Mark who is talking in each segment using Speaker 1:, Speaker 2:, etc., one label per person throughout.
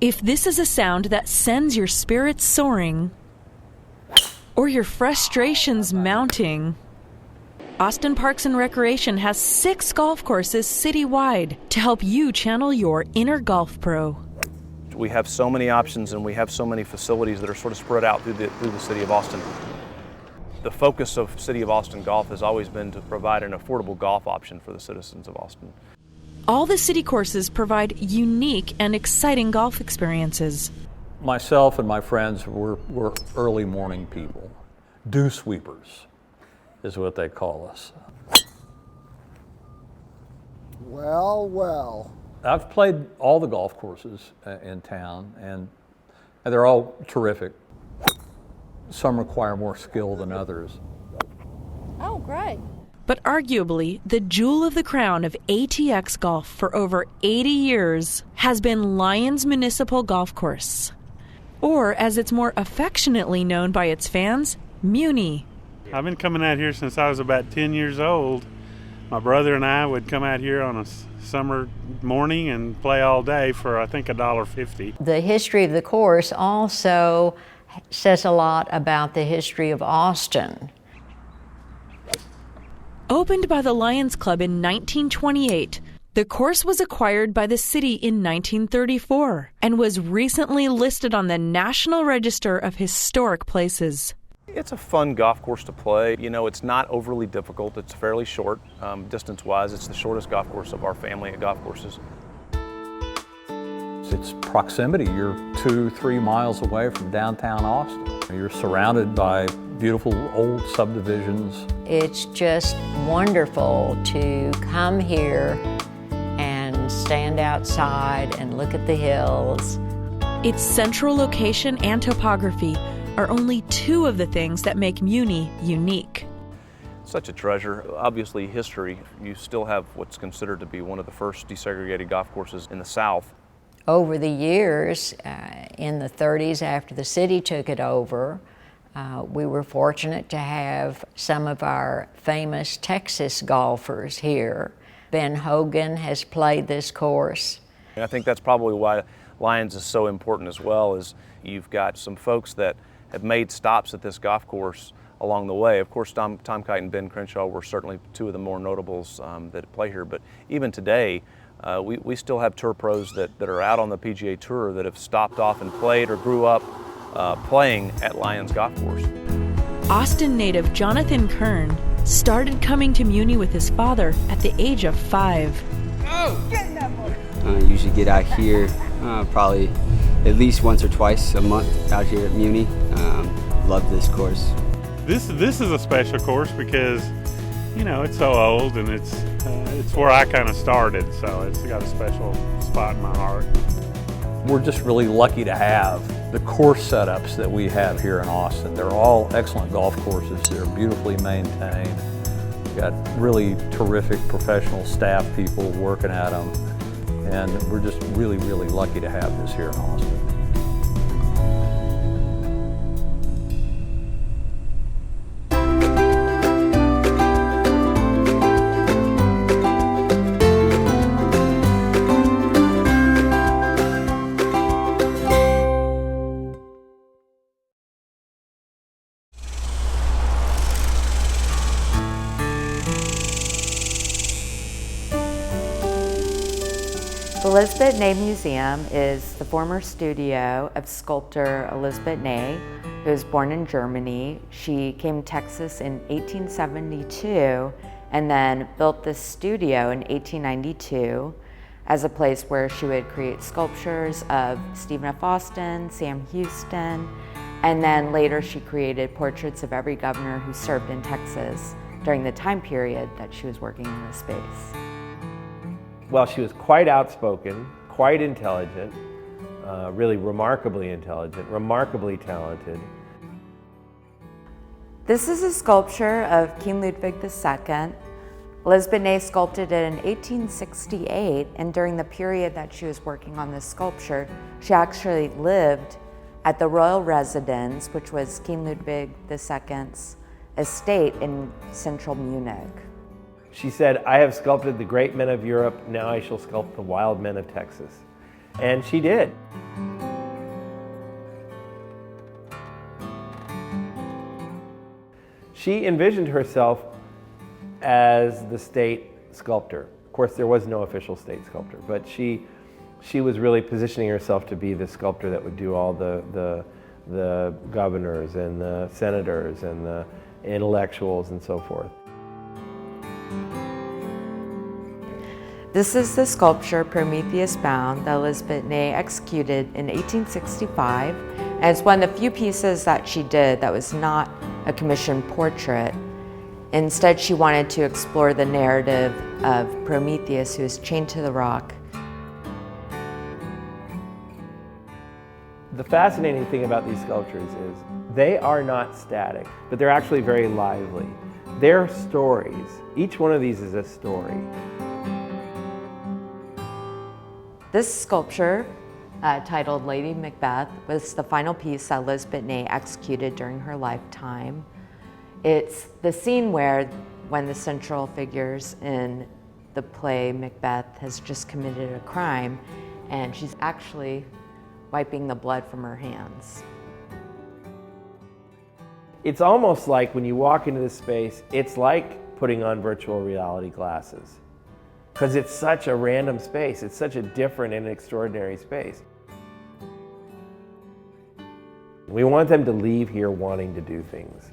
Speaker 1: If this is a sound that sends your spirits soaring, or your frustrations mounting, Austin Parks and Recreation has 6 golf courses citywide to help you channel your inner golf pro.
Speaker 2: We have so many options and we have so many facilities that are sort of spread out through the city of Austin. The focus of City of Austin Golf has always been to provide an affordable golf option for the citizens of Austin.
Speaker 1: All the city courses provide unique and exciting golf experiences.
Speaker 3: Myself and my friends were early morning people. Dew sweepers is what they call us.
Speaker 4: Well, well.
Speaker 3: I've played all the golf courses in town, and they're all terrific. Some require more skill than others.
Speaker 5: Oh, great.
Speaker 1: But arguably, the jewel of the crown of ATX golf for over 80 years has been Lyons Municipal Golf Course, or as it's more affectionately known by its fans, Muni.
Speaker 6: I've been coming out here since I was about 10 years old. My brother and I would come out here on a summer morning and play all day for, I think, $1.50.
Speaker 7: The history of the course also says a lot about the history of Austin.
Speaker 1: Opened by the Lions Club in 1928, the course was acquired by the city in 1934 and was recently listed on the National Register of Historic Places.
Speaker 2: It's a fun golf course to play. You know, it's not overly difficult. It's fairly short. Distance-wise, it's the shortest golf course of our family of golf courses.
Speaker 3: It's proximity. You're 2-3 miles away from downtown Austin. You're surrounded by beautiful old subdivisions.
Speaker 7: It's just wonderful to come here and stand outside and look at the hills.
Speaker 1: Its central location and topography are only 2 of the things that make Muni unique.
Speaker 2: Such a treasure. Obviously, history. You still have what's considered to be one of the first desegregated golf courses in the South.
Speaker 7: Over the years, in the 30s after the city took it over, we were fortunate to have some of our famous Texas golfers here. Ben Hogan has played this course.
Speaker 2: And I think that's probably why Lyons is so important as well, is you've got some folks that have made stops at this golf course along the way. Of course, Tom Kite and Ben Crenshaw were certainly 2 of the more notables that play here, but even today, we still have tour pros that are out on the PGA Tour that have stopped off and played or grew up playing at Lyons Golf Course.
Speaker 1: Austin native Jonathan Kern started coming to Muni with his father at the age of 5.
Speaker 8: Usually get out here probably at least once or twice a month out here at Muni. Love this course.
Speaker 6: This is a special course because, you know, it's so old and it's where I kind of started, so it's got a special spot in my heart.
Speaker 3: We're just really lucky to have the course setups that we have here in Austin. They're all excellent golf courses. They're beautifully maintained. We've got really terrific professional staff people working at them. And we're just really, really lucky to have this here in Austin.
Speaker 9: The Elisabet Ney Museum is the former studio of sculptor Elisabet Ney, who was born in Germany. She came to Texas in 1872 and then built this studio in 1892 as a place where she would create sculptures of Stephen F. Austin, Sam Houston, and then later she created portraits of every governor who served in Texas during the time period that she was working in this space.
Speaker 10: Well, she was quite outspoken, quite intelligent, really remarkably intelligent, remarkably talented.
Speaker 9: This is a sculpture of King Ludwig II. Elisabet Ney sculpted it in 1868, and during the period that she was working on this sculpture, she actually lived at the royal residence, which was King Ludwig II's estate in central Munich.
Speaker 10: She said, "I have sculpted the great men of Europe, now I shall sculpt the wild men of Texas." And she did. She envisioned herself as the state sculptor. Of course, there was no official state sculptor, but she was really positioning herself to be the sculptor that would do all the governors and the senators and the intellectuals and so forth.
Speaker 9: This is the sculpture Prometheus Bound that Elisabet Ney executed in 1865, and it's one of the few pieces that she did that was not a commissioned portrait. Instead, she wanted to explore the narrative of Prometheus, who is chained to the rock.
Speaker 10: The fascinating thing about these sculptures is they are not static, but they're actually very lively. They're stories. Each one of these is a story.
Speaker 9: This sculpture, titled Lady Macbeth, was the final piece that Elisabet Ney executed during her lifetime. It's the scene where, when the central figures in the play Macbeth has just committed a crime, and she's actually wiping the blood from her hands.
Speaker 10: It's almost like when you walk into this space, it's like putting on virtual reality glasses. Because it's such a random space. It's such a different and extraordinary space. We want them to leave here wanting to do things.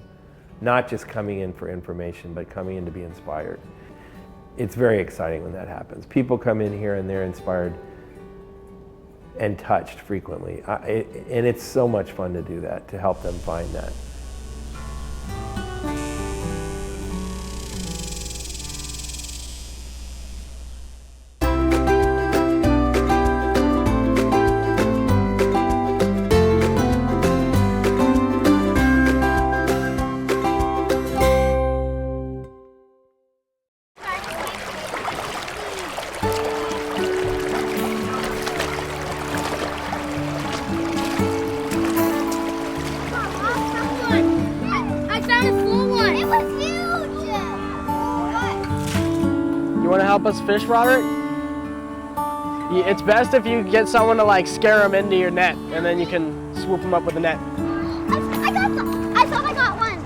Speaker 10: Not just coming in for information, but coming in to be inspired. It's very exciting when that happens. People come in here and they're inspired and touched frequently. And it's so much fun to do that, to help them find that.
Speaker 11: You want to help us fish, Robert? It's best if you get someone to like scare them into your net, and then you can swoop them up with the net.
Speaker 5: I thought I got one.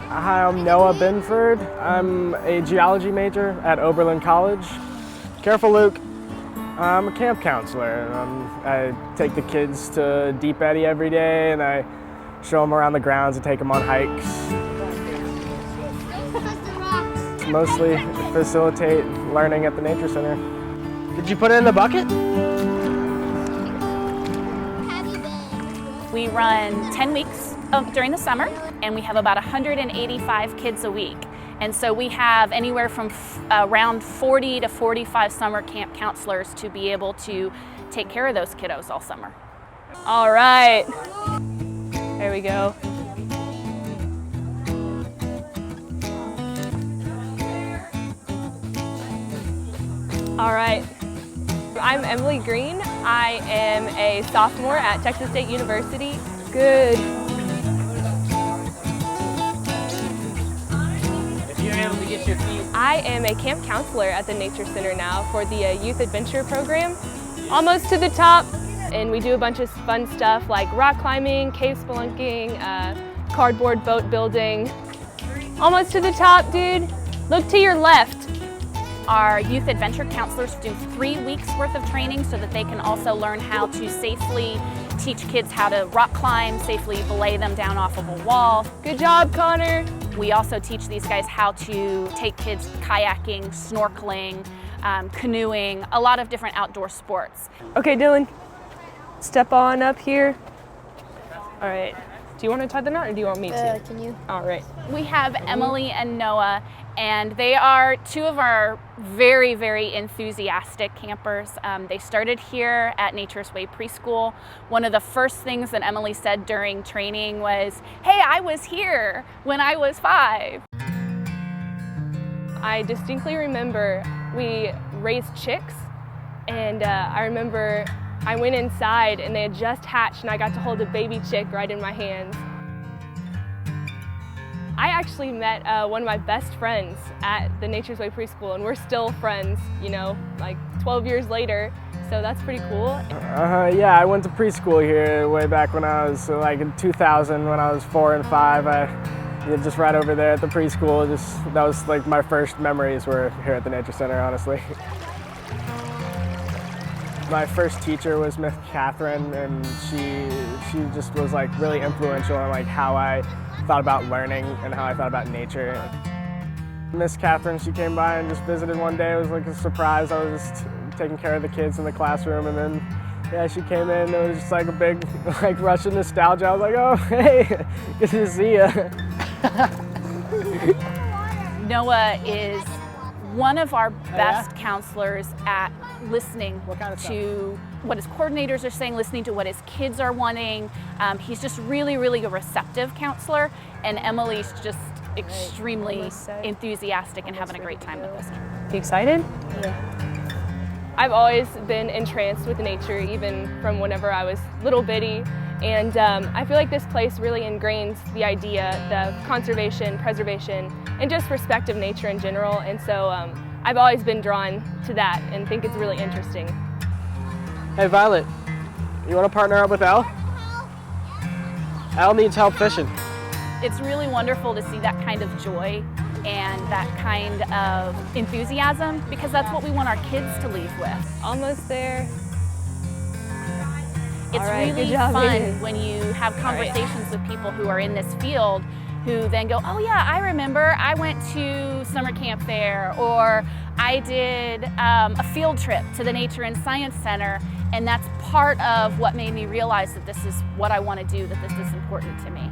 Speaker 11: Hi, I'm Noah Binford. I'm a geology major at Oberlin College. Careful, Luke. I'm a camp counselor. I take the kids to Deep Eddy every day, and I show them around the grounds and take them on hikes. Mostly facilitate learning at the Nature Center. Did you put it in the bucket?
Speaker 12: We run 10 weeks during the summer, and we have about 185 kids a week. And so we have anywhere from around 40 to 45 summer camp counselors to be able to take care of those kiddos all summer.
Speaker 13: All right, there we go. All right, I'm Emily Green. I am a sophomore at Texas State University. Good.
Speaker 11: If you're able to get your feet.
Speaker 13: I am a camp counselor at the Nature Center now for the Youth Adventure Program. Almost to the top, and we do a bunch of fun stuff like rock climbing, cave spelunking, cardboard boat building. Almost to the top, dude. Look to your left.
Speaker 12: Our youth adventure counselors do 3 weeks worth of training so that they can also learn how to safely teach kids how to rock climb, safely belay them down off of a wall.
Speaker 13: Good job, Connor.
Speaker 12: We also teach these guys how to take kids kayaking, snorkeling, canoeing, a lot of different outdoor sports.
Speaker 13: Okay, Dylan, step on up here. All right. Do you want to tie the knot or do you want me to?
Speaker 5: Can you?
Speaker 13: All right.
Speaker 12: We have Emily and Noah, and they are two of our very, very enthusiastic campers. They started here at Nature's Way Preschool. One of the first things that Emily said during training was, "Hey, I was here when I was 5."
Speaker 13: I distinctly remember we raised chicks, and I remember I went inside and they had just hatched and I got to hold a baby chick right in my hands. I actually met one of my best friends at the Nature's Way Preschool, and we're still friends, you know, like 12 years later, so that's pretty cool.
Speaker 11: Yeah, I went to preschool here way back when I was like in 2000 when I was 4 and 5. I just right over there at the preschool. That was like my first memories were here at the Nature Center, honestly. My first teacher was Miss Catherine, and she just was like really influential in like how I thought about learning and how I thought about nature. Miss Catherine, she came by and just visited one day. It was like a surprise. I was just taking care of the kids in the classroom, and then yeah, she came in. It was just like a big like rush of nostalgia. I was like, oh hey, good to see you.
Speaker 12: Noah is one of our best counselors at listening to what his coordinators are saying, listening to what his kids are wanting. He's just really, really a receptive counselor, and Emily's just extremely enthusiastic and having a great time with us.
Speaker 13: You excited? Yeah. I've always been entranced with nature, even from whenever I was little bitty. And I feel like this place really ingrains the idea of conservation, preservation, and just respect of nature in general. And so I've always been drawn to that and think it's really interesting.
Speaker 11: Hey Violet, you want to partner up with Al? Al needs help fishing.
Speaker 12: It's really wonderful to see that kind of joy and that kind of enthusiasm, because that's what we want our kids to leave with.
Speaker 13: Almost there.
Speaker 12: It's really fun when you have conversations with people who are in this field who then go, oh yeah, I remember I went to summer camp there, or I did a field trip to the Nature and Science Center, and that's part of what made me realize that this is what I want to do, that this is important to me.